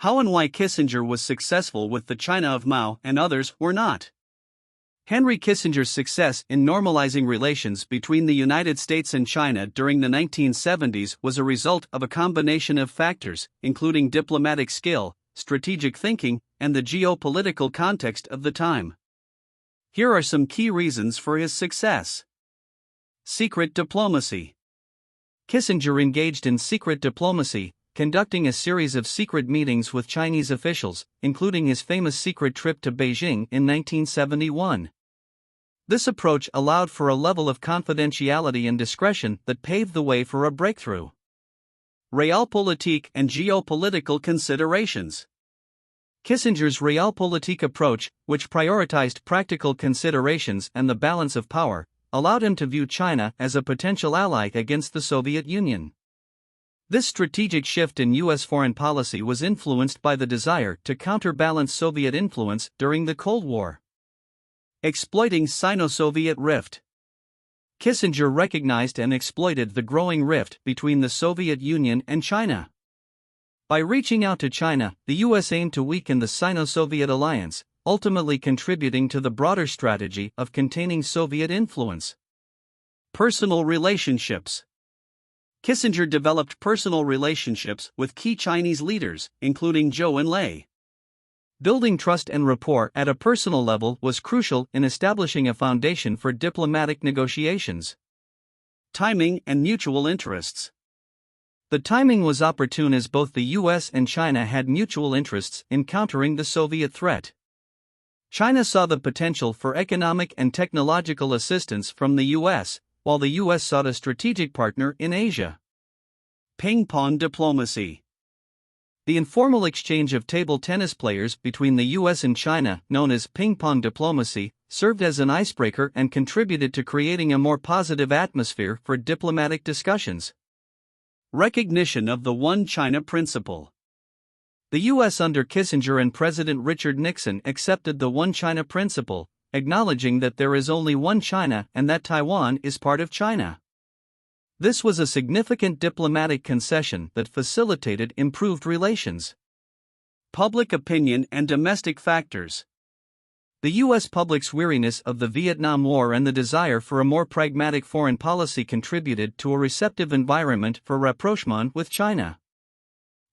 How and why Kissinger was successful with the China of Mao and others were not. Henry Kissinger's success in normalizing relations between the United States and China during the 1970s was a result of a combination of factors, including diplomatic skill, strategic thinking, and the geopolitical context of the time. Here are some key reasons for his success. Secret diplomacy. Kissinger engaged in secret diplomacy, conducting a series of secret meetings with Chinese officials, including his famous secret trip to Beijing in 1971. This approach allowed for a level of confidentiality and discretion that paved the way for a breakthrough. Realpolitik and geopolitical considerations. Kissinger's realpolitik approach, which prioritized practical considerations and the balance of power, allowed him to view China as a potential ally against the Soviet Union. This strategic shift in U.S. foreign policy was influenced by the desire to counterbalance Soviet influence during the Cold War. Exploiting Sino-Soviet rift. Kissinger recognized and exploited the growing rift between the Soviet Union and China. By reaching out to China, the U.S. aimed to weaken the Sino-Soviet alliance, ultimately contributing to the broader strategy of containing Soviet influence. Personal relationships. Kissinger developed personal relationships with key Chinese leaders, including Zhou Enlai. Building trust and rapport at a personal level was crucial in establishing a foundation for diplomatic negotiations. Timing and mutual interests. The timing was opportune as both the US and China had mutual interests in countering the Soviet threat. China saw the potential for economic and technological assistance from the US, while the US sought a strategic partner in Asia. Ping-pong diplomacy. The informal exchange of table tennis players between the US and China, known as ping-pong diplomacy, served as an icebreaker and contributed to creating a more positive atmosphere for diplomatic discussions. Recognition of the One China principle. The US under Kissinger and President Richard Nixon accepted the One China principle, acknowledging that there is only one China and that Taiwan is part of China. This was a significant diplomatic concession that facilitated improved relations. Public opinion and domestic factors. The U.S. public's weariness of the Vietnam War and the desire for a more pragmatic foreign policy contributed to a receptive environment for rapprochement with China.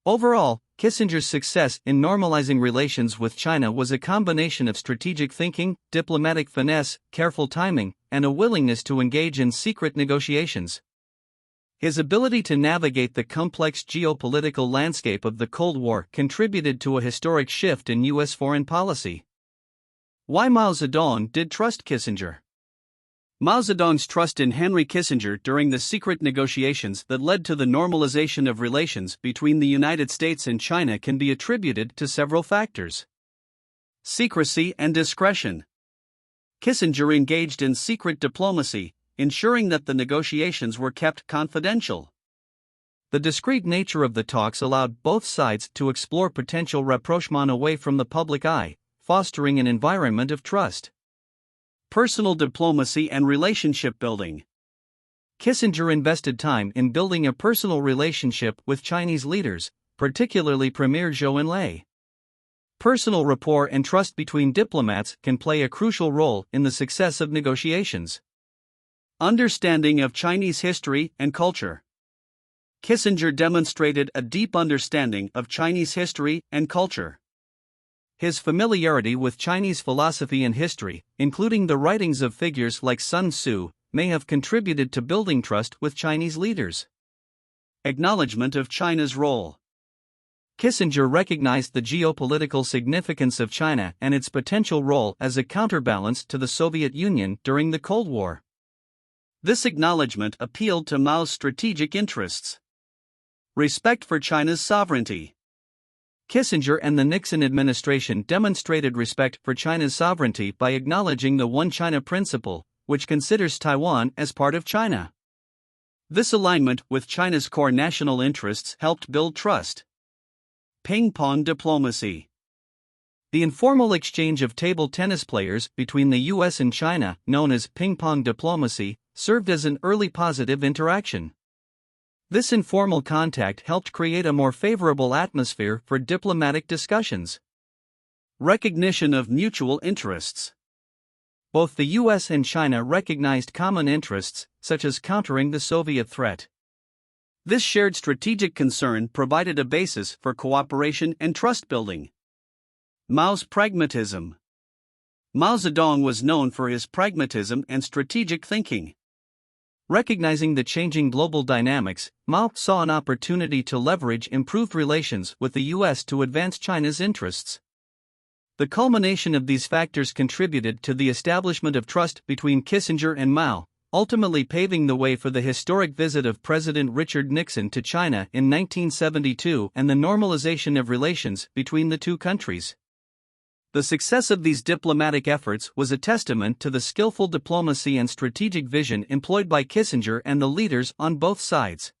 Overall, Kissinger's success in normalizing relations with China was a combination of strategic thinking, diplomatic finesse, careful timing, and a willingness to engage in secret negotiations. His ability to navigate the complex geopolitical landscape of the Cold War contributed to a historic shift in U.S. foreign policy. Why Mao Zedong did trust Kissinger. Mao Zedong's trust in Henry Kissinger during the secret negotiations that led to the normalization of relations between the United States and China can be attributed to several factors. Secrecy and discretion. Kissinger engaged in secret diplomacy, ensuring that the negotiations were kept confidential. The discreet nature of the talks allowed both sides to explore potential rapprochement away from the public eye, fostering an environment of trust. Personal diplomacy and relationship building. Kissinger invested time in building a personal relationship with Chinese leaders, particularly Premier Zhou Enlai. Personal rapport and trust between diplomats can play a crucial role in the success of negotiations. Understanding of Chinese history and culture. Kissinger demonstrated a deep understanding of Chinese history and culture. His familiarity with Chinese philosophy and history, including the writings of figures like Sun Tzu, may have contributed to building trust with Chinese leaders. Acknowledgement of China's role. Kissinger recognized the geopolitical significance of China and its potential role as a counterbalance to the Soviet Union during the Cold War. This acknowledgement appealed to Mao's strategic interests. Respect for China's sovereignty. Kissinger and the Nixon administration demonstrated respect for China's sovereignty by acknowledging the One China principle, which considers Taiwan as part of China. This alignment with China's core national interests helped build trust. Ping-pong diplomacy. The informal exchange of table tennis players between the U.S. and China, known as ping-pong diplomacy, served as an early positive interaction. This informal contact helped create a more favorable atmosphere for diplomatic discussions. Recognition of mutual interests. Both the US and China recognized common interests, such as countering the Soviet threat. This shared strategic concern provided a basis for cooperation and trust building. Mao's pragmatism. Mao Zedong was known for his pragmatism and strategic thinking. Recognizing the changing global dynamics, Mao saw an opportunity to leverage improved relations with the US to advance China's interests. The culmination of these factors contributed to the establishment of trust between Kissinger and Mao, ultimately paving the way for the historic visit of President Richard Nixon to China in 1972 and the normalization of relations between the two countries. The success of these diplomatic efforts was a testament to the skillful diplomacy and strategic vision employed by Kissinger and the leaders on both sides.